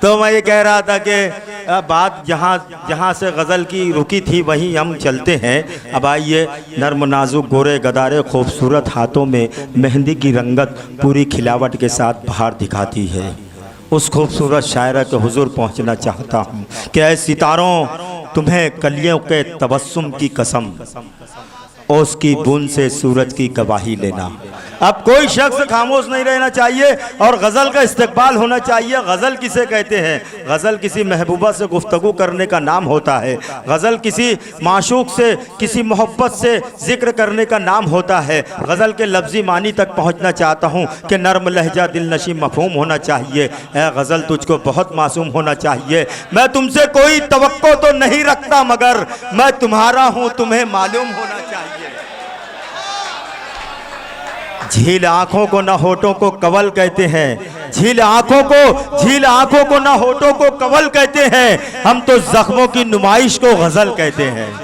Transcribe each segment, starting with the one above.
तो मैं ये कह रहा था कि बात जहाँ से गज़ल की रुकी थी वहीं हम चलते हैं। अब आइए, नर्म नाजुक गोरे गदारे खूबसूरत हाथों में मेहंदी की रंगत पूरी खिलावट के साथ बाहर दिखाती है। उस खूबसूरत शायरा के हुजूर पहुँचना चाहता हूँ कि ऐ सितारों, तुम्हें कलियों के तबस्सुम की कसम, ओस की बूंद से सूरज की गवाही लेना। अब कोई शख्स खामोश नहीं रहना चाहिए और गज़ल का इस्तकबाल होना चाहिए। गज़ल किसे कहते हैं? गज़ल किसी महबूबा से गुफ्तगू करने का नाम होता है। गज़ल किसी माशूक से, किसी मोहब्बत से ज़िक्र करने का नाम होता है। गज़ल के लफ्ज़ी मानी तक पहुँचना चाहता हूँ कि नर्म लहजा दिल नशी मफ़हूम होना चाहिए। ऐ गज़ल, तुझको बहुत मासूम होना चाहिए। मैं तुमसे कोई तवक्को तो नहीं रखता, मगर मैं तुम्हारा हूँ, तुम्हें मालूम होना चाहिए। झील आँखों को न होठों को कवल कहते हैं, झील आँखों को न होठों को कवल कहते हैं। हम तो जख्मों की नुमाइश को गज़ल कहते हैं।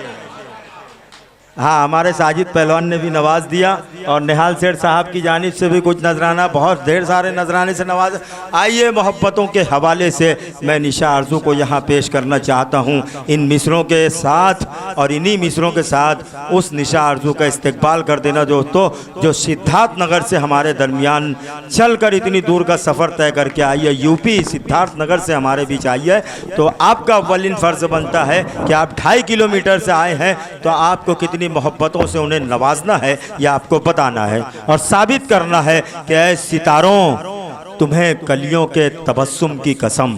हाँ, हमारे साजिद पहलवान ने भी नवाज दिया और निहाल सेठ साहब की जानिब से भी कुछ नजराना, बहुत ढेर सारे नजराने से नवाज। आइए, मोहब्बतों के हवाले से मैं निशा आरज़ू को यहाँ पेश करना चाहता हूँ। इन मिसरों के साथ और इन्हीं मिसरों के साथ उस निशा आरज़ू का इस्तकबाल कर देना दोस्तों, जो सिद्धार्थ नगर से हमारे दरमियान चलकर इतनी दूर का सफ़र तय करके आई है। यूपी सिद्धार्थ नगर से हमारे बीच आई है। तो आपका अव्वलिन फ़र्ज़ बनता है कि आप 2.5 किलोमीटर से आए हैं, तो आपको कितनी मोहब्बतों से उन्हें नवाजना है यह आपको बताना है और साबित करना है कि ऐ सितारों, तुम्हें कलियों के तबस्सुम की कसम।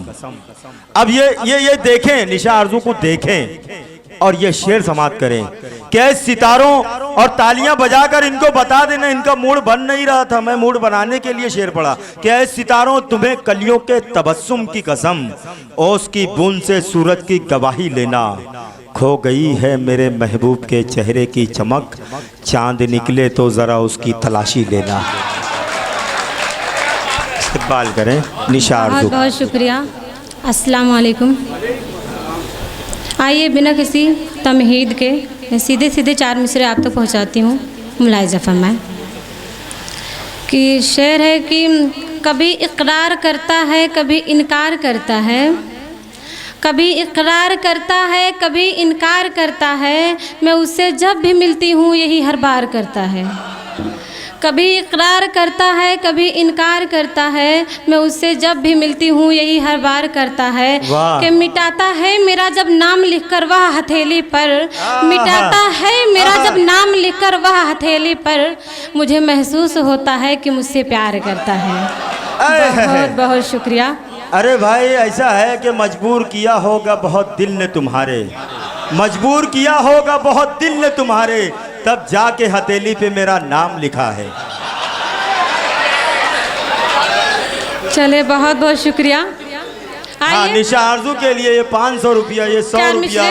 अब ये देखें, निशा आरज़ू को देखें और ये शेर समाप्त करें कि ऐ सितारों, और तालियां बजाकर इनको बता देना, इनका मूड बन नहीं रहा था, मैं मूड बनाने के लिए शेर पढ़ा कि ऐ सितारों, तुम्हें कलियों के तबस्सुम की कसम, ओस की बूंद से सूरज की गवाही लेना। खो गई है मेरे महबूब के चेहरे की चमक, चांद निकले तो ज़रा उसकी तलाशी लेना। इस्तकबाल करें निशा आरज़ू। बहुत बहुत शुक्रिया। अस्सलाम वालेकुम। आइए, बिना किसी तमहीद के सीधे सीधे 4 मिसरे आप तक पहुंचाती हूँ। मुलाहिज़ा फरमाएं कि शेर है कि कभी इकरार करता है, कभी इनकार करता है, कभी इकरार करता है, कभी इनकार करता है। मैं उससे जब भी मिलती हूँ यही हर बार करता है। कभी इकरार करता है, कभी इनकार करता है। मैं उससे जब भी मिलती हूँ यही हर बार करता है कि मिटाता है मेरा जब नाम लिखकर वह हथेली पर, मिटाता है मेरा जब नाम लिखकर वह हथेली पर। मुझे महसूस होता है कि मुझसे प्यार करता है। बहुत बहुत शुक्रिया। अरे भाई, ऐसा है कि मजबूर किया होगा बहुत दिल ने तुम्हारे, मजबूर किया होगा बहुत दिल ने तुम्हारे, तब जाके हथेली पे मेरा नाम लिखा है। चले, बहुत बहुत शुक्रिया। हाँ, निशा आरज़ू के लिए ये 500 रुपया, ये 100 रुपया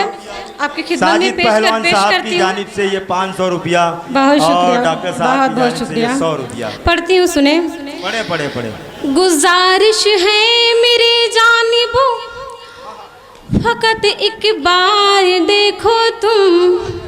आपकी खिदमत में पेश पहलवान साहब की करती हूँ। जानिब से ये 500 रुपया, बहुत शुक्रिया। और डॉक्टर साहब की जानिब से ये 100 रुपया। पढ़ती हूँ, सुने। पढ़े। गुजारिश है मेरे जानिबो, फकत एक बार देखो तुम।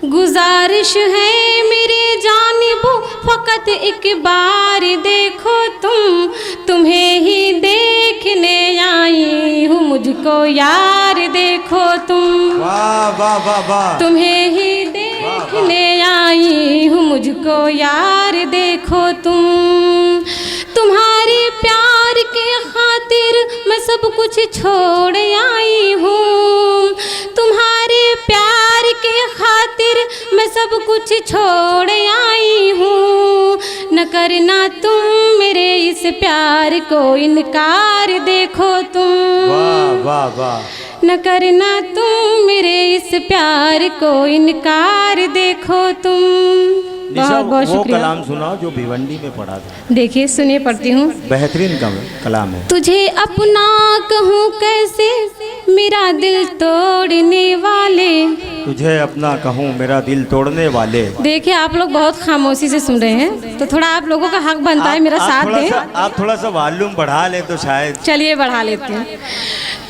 गुजारिश है मेरे जानिबो, फकत एक बार देखो तुम। तुम्हें ही देखने आई हूँ, मुझको यार देखो तुम। वाह वाह वाह वाह। तुम्हें ही देखने आई हूँ, मुझको यार देखो तुम। तुम्हारे प्यार के खातिर मैं सब कुछ छोड़ आई हूँ। तुम्हारे प्यार के खातिर मैं सब कुछ छोड़ आई हूँ। न करना तुम मेरे इस प्यार को इनकार देखो तुम। वाह वाह वाह। न करना तुम मेरे इस प्यार को इनकार देखो तुम। बहुत बहुत वो शुक्रिया। कलाम सुनाओ जो भिवंडी में पढ़ा था। देखिए, सुनिए, पढ़ती हूँ। बेहतरीन कलाम है। तुझे अपना कहूँ कैसे मेरा दिल तोड़ने वाले, तुझे अपना कहूँ मेरा दिल तोड़ने वाले। देखिए, आप लोग बहुत खामोशी से सुन रहे हैं, तो थोड़ा आप लोगों का हक बनता है मेरा साथ दें। आप थोड़ा सा वॉल्यूम बढ़ा ले तो शायद। चलिए, बढ़ा लेते हैं।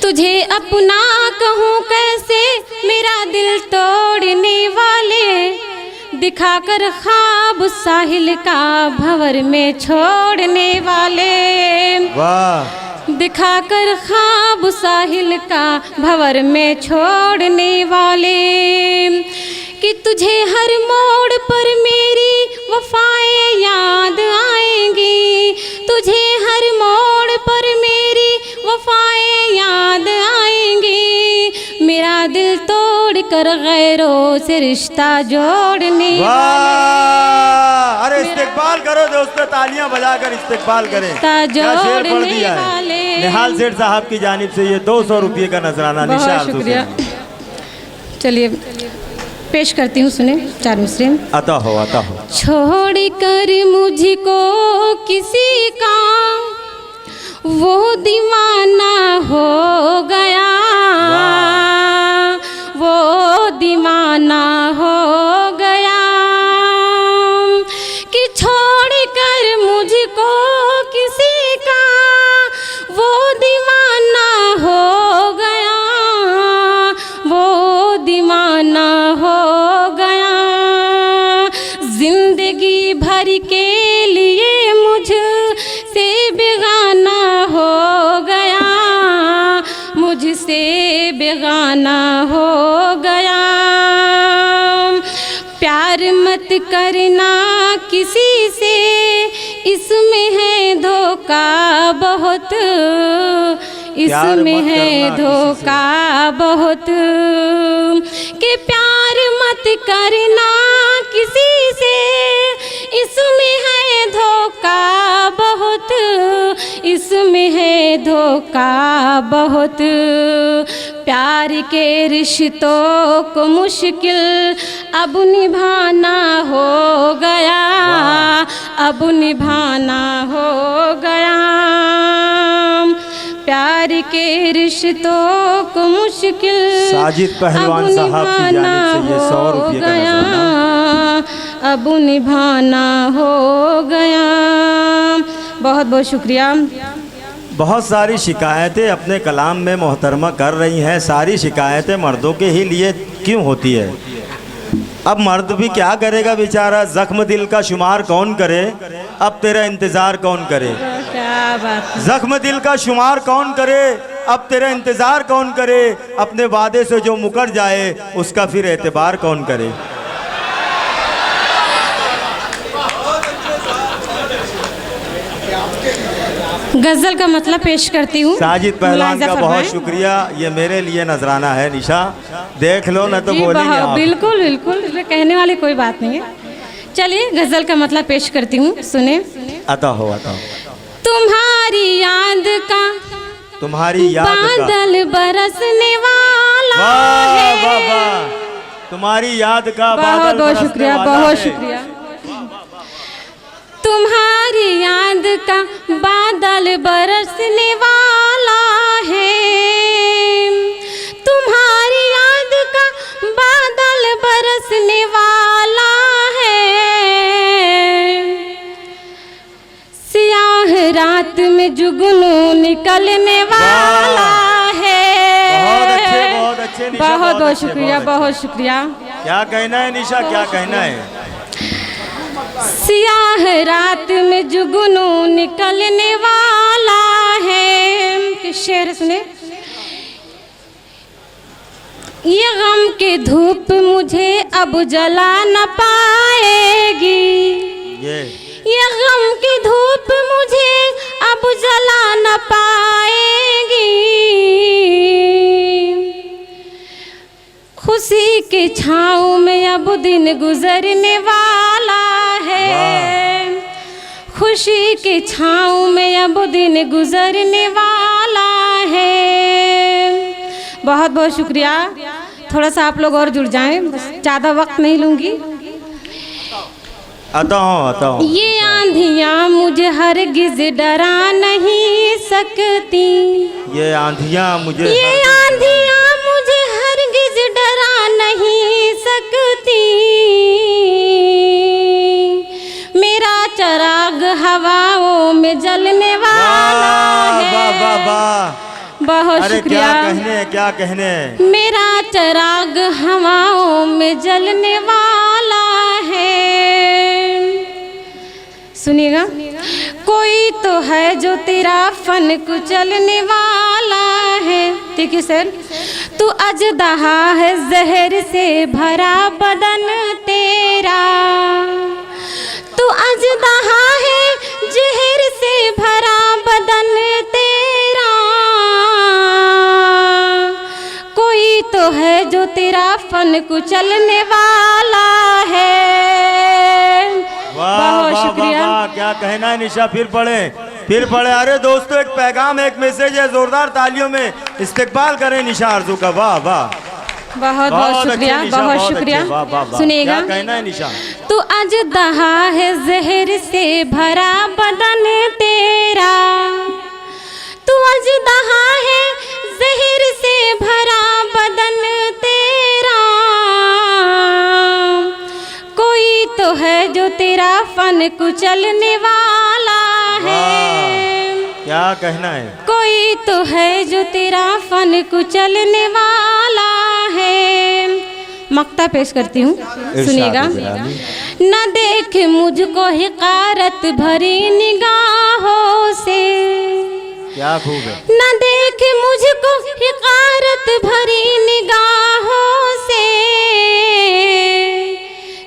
तुझे अपना कहूँ कैसे मेरा दिल तोड़ने वाले, दिखाकर ख्वाब साहिल का भंवर में छोड़ने वाले। वाह। दिखाकर ख्वाब साहिल का भंवर में छोड़ने वाले, कि तुझे हर मोड़ पर मेरी वफाएं याद आएंगी, तुझे हर मोड़ पर मेरी वफाएं याद आएंगी, मेरा दिल तोड़ कर गैरों से रिश्ता जोड़ने वाह, अरे इस्तेकबाल करो दोस्तों, तालियां बजाकर इस्तेकबाल करें। क्या शेर पढ़ दिया है निहाल सेठ साहब की जानिब से, ये 200 रुपये का नजराना। बहुत शुक्रिया। चलिए पेश करती हूँ, सुने 4 मिसरे। आता हो छोड़ कर मुझको किसी का वो दीवाना हो गया, वो दीवाना हो गया, कि छोड़ कर मुझको किसी का वो दीवाना हो गया, वो दीवाना हो गया, जिंदगी भर के लिए मुझसे बेगाना हो गया, मुझसे बेगाना हो गया, प्यार मत करना किसी से, इसमें है धोखा बहुत, इसमें है धोखा बहुत, कि प्यार मत करना किसी से, इसमें है धोखा बहुत, इसमें है धोखा बहुत, प्यार के रिश्तों को मुश्किल अब निभाना हो गया, अब निभाना हो गया, प्यार के रिश्तों को मुश्किल साजिद पहलवान साहब की जानिब से ये 100 रुपये का नजराना, अब निभाना हो गया। बहुत बहुत शुक्रिया। बहुत सारी शिकायतें अपने कलाम में मोहतरमा कर रही हैं, सारी शिकायतें मर्दों के ही लिए क्यों होती है? अब मर्द भी क्या करेगा बेचारा, जख्म दिल का शुमार कौन करे, अब तेरा इंतज़ार कौन करे, क्या बात, जख्म दिल का शुमार कौन करे, अब तेरा इंतज़ार कौन करे, अपने वादे से जो मुकर जाए उसका फिर एतबार कौन करे। गज़ल का मतलब पेश करती हूँ। साजिद पहलवान का बहुत शुक्रिया, ये मेरे लिए नजराना है। निशा देख लो ना तो बोलेंगे आप। बिल्कुल बिल्कुल, कहने वाली कोई बात नहीं है। चलिए गज़ल का मतलब पेश करती हूँ, सुने। आता हो तुम्हारी याद का, तुम्हारी याद का बादल बरसने वाला है। वाह वाह, तुम्हारी याद का बहुत बहुत शुक्रिया, बहुत शुक्रिया। तुम्हारी याद का बादल बरसने वाला है, तुम्हारी याद का बादल बरसने वाला है, सियाह रात में जुगनू निकलने वाला है। बहुत अच्छे निशा, बहुत बहुत शुक्रिया, बहुत शुक्रिया। क्या कहना है निशा, क्या कहना है? सियाह रात में जुगनू निकलने वाला है। शेर सुने। ये गम की धूप मुझे अब जला न पाएगी, ये गम की धूप मुझे अब जला न पाएगी, खुशी के छाँव में अब दिन गुजरने वाला है, खुशी के छाँव में अब दिन गुजरने वाला है। बहुत बहुत शुक्रिया। थोड़ा सा आप लोग और जुड़ जाएं, बस ज़्यादा वक्त नहीं लूँगी। आता हूँ। ये आंधियाँ मुझे हरगिज़ डरा नहीं सकती, ये आंधियाँ मुझे हरगिज़ डरा नहीं सकती, मेरा चराग हवाओं में जलने वाला है। वाह वाह वाह, बहुत शुक्रिया। क्या कहने, मेरा चराग हवाओं में जलने वाला है। सुनिएगा। कोई तो है जो तेरा फन कुचलने वाला है। ठीक है सर। तू अजदहा है जहर से भरा बदन तेरा, तू अजदहा है जहर से भरा बदन तेरा, कोई तो है जो तेरा फन कुचलने वाला है। बहुत शुक्रिया। क्या कहना है निशा, फिर पढ़े। अरे दोस्तों, एक पैगाम, एक मैसेज है, जोरदार तालियों में इस्तकबाल करें निशा आरजू का। वाह वाह, बहुत बहुत शुक्रिया, बहुत शुक्रिया। सुनिएगा, क्या कहना है निशा। तू अजदहा है जहर से भरा बदन तेरा, तू अजदहा है जहर से भरा बदन तेरा, कोई तो है जो तेरा फन कुचलने वाला है। क्या कहना है। कोई तो है जो तेरा फन कुचलने वाला है। मक्ता पेश करती हूँ, सुनिएगा। न देख मुझको हिकारत भरी निगाहों से, क्या खूब है। न देख मुझको हिकारत भरी निगाहों से,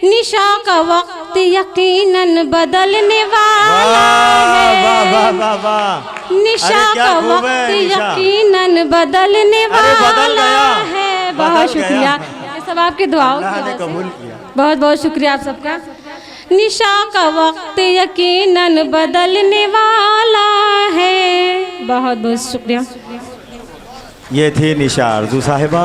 निशा का वक्त यकीनन बदलने वाला है। वाह वाह वाह वाह। निशा का वक्त यकीनन बदलने वाला है। बहुत शुक्रिया, ये सब आपकी दुआओं की कबूल किया। बहुत बहुत शुक्रिया आप सबका। निशा का वक्त यकीनन बदलने वाला है। बहुत बहुत शुक्रिया। ये थी निशा आरजू साहिबा।